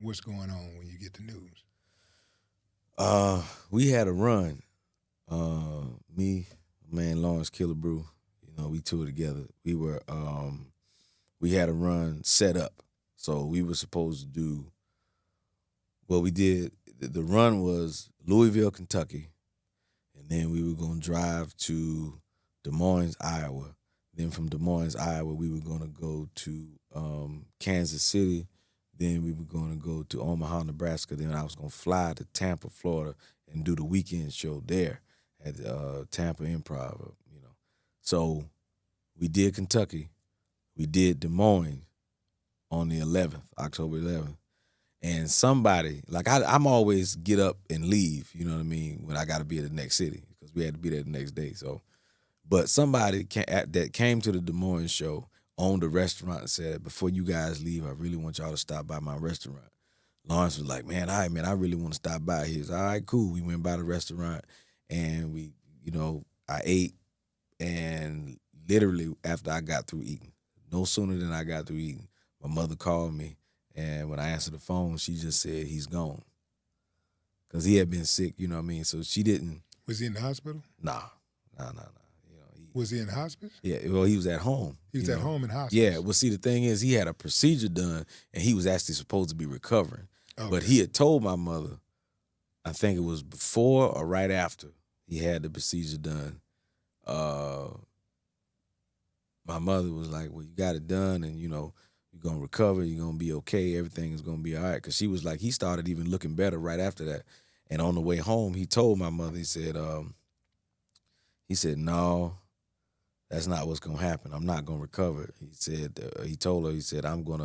What's going on when you get the news? We had a run. Me, man, Lawrence Killebrew. We toured together. We had a run set up. So we were supposed to do. Well, we did. The run was Louisville, Kentucky, and then we were going to drive to Des Moines, Iowa. Then from Des Moines, Iowa, we were going to go to Kansas City. Then we were going to go to Omaha, Nebraska. Then I was going to fly to Tampa, Florida, and do the weekend show there at Tampa Improv. So we did Kentucky. We did Des Moines on the 11th, October 11th. And somebody, like I'm always get up and leave, you know what I mean, when I got to be at the next city because we had to be there the next day. So, but somebody that came to the Des Moines show owned a restaurant and said, before you guys leave, I really want y'all to stop by my restaurant. Lawrence was like, man, all right, man, I really want to stop by. He was, all right, cool. We went by the restaurant and I ate, and literally after I got through eating, no sooner than I got through eating, my mother called me, and when I answered the phone, she just said he's gone because he had been sick. You know what I mean? So she didn't. Was he in the hospital? Nah. Was he in hospice? Yeah. Well, he was at home. He was at home in hospice. Yeah. Well, see, the thing is, he had a procedure done, and he was actually supposed to be recovering. Okay. But he had told my mother, I think it was before or right after he had the procedure done. My mother was like, well, you got it done, and you're going to recover, you're going to be okay, everything is going to be all right. Because she was like, he started even looking better right after that. And on the way home, he told my mother, he said, no, that's not what's going to happen. I'm not going to recover. He said, he told her, he said, I'm going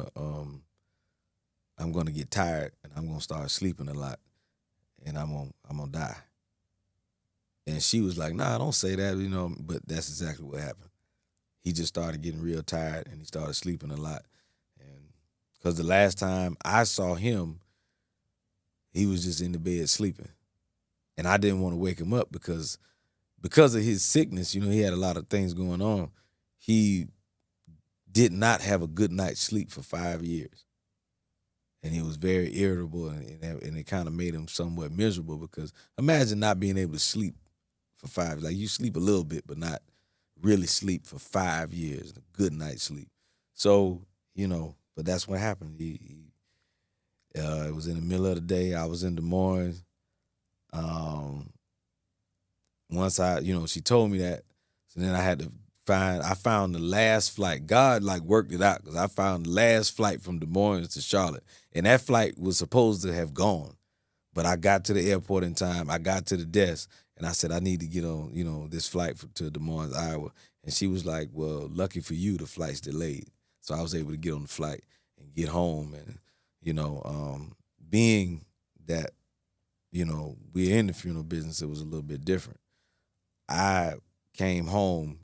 to get tired, and I'm going to start sleeping a lot, and I'm going to die. And she was like, nah, don't say that, but that's exactly what happened. He just started getting real tired, and he started sleeping a lot. And because the last time I saw him, he was just in the bed sleeping. And I didn't want to wake him up because of his sickness, he had a lot of things going on. He did not have a good night's sleep for 5 years. And he was very irritable, and it kind of made him somewhat miserable because imagine not being able to sleep for 5 years. Like, you sleep a little bit, but not really sleep for 5 years, a good night's sleep. So, but that's what happened. It was in the middle of the day. I was in Des Moines. Once she told me that, so then I found the last flight. God worked it out because I found the last flight from Des Moines to Charlotte. And that flight was supposed to have gone. But I got to the airport in time. I got to the desk, and I said, I need to get on, this flight to Des Moines, Iowa. And she was like, well, lucky for you, the flight's delayed. So I was able to get on the flight and get home. And, being that, we're in the funeral business, it was a little bit different. I came home,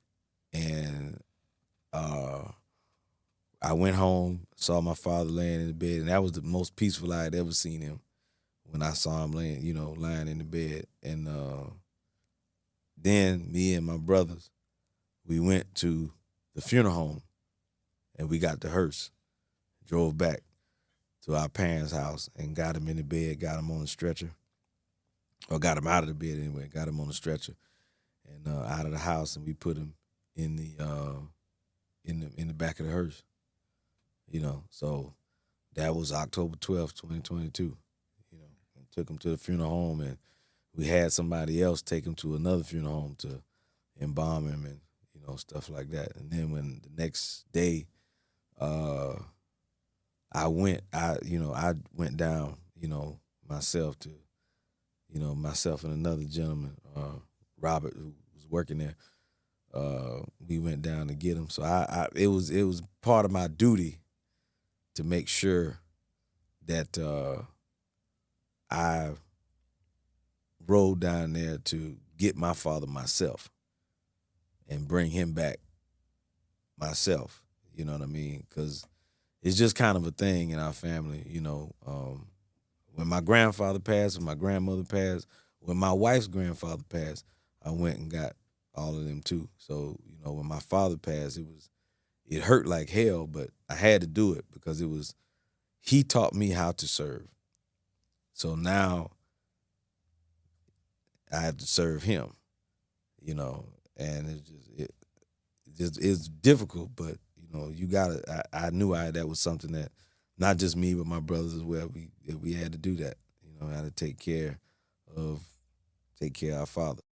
and I went home, saw my father laying in the bed, and that was the most peaceful I had ever seen him. When I saw him lying in the bed. And then me and my brothers, we went to the funeral home, and we got the hearse, drove back to our parents' house and got him in the bed, got him on the stretcher, or got him out of the bed anyway, got him on the stretcher and out of the house, and we put him in the back of the hearse. So that was October 12th, 2022. Took him to the funeral home, and we had somebody else take him to another funeral home to embalm him and, stuff like that. And then when the next day, I went down, myself to, myself and another gentleman, Robert, who was working there. We went down to get him. So it was part of my duty to make sure that, I rode down there to get my father myself and bring him back myself. You know what I mean? Because it's just kind of a thing in our family. When my grandfather passed, when my grandmother passed, when my wife's grandfather passed, I went and got all of them too. So, when my father passed, it hurt like hell, but I had to do it because it was he taught me how to serve. So now I have to serve him, and it's difficult, but you gotta. I knew that was something that not just me but my brothers as well. We had to do that. I had to take care of our father.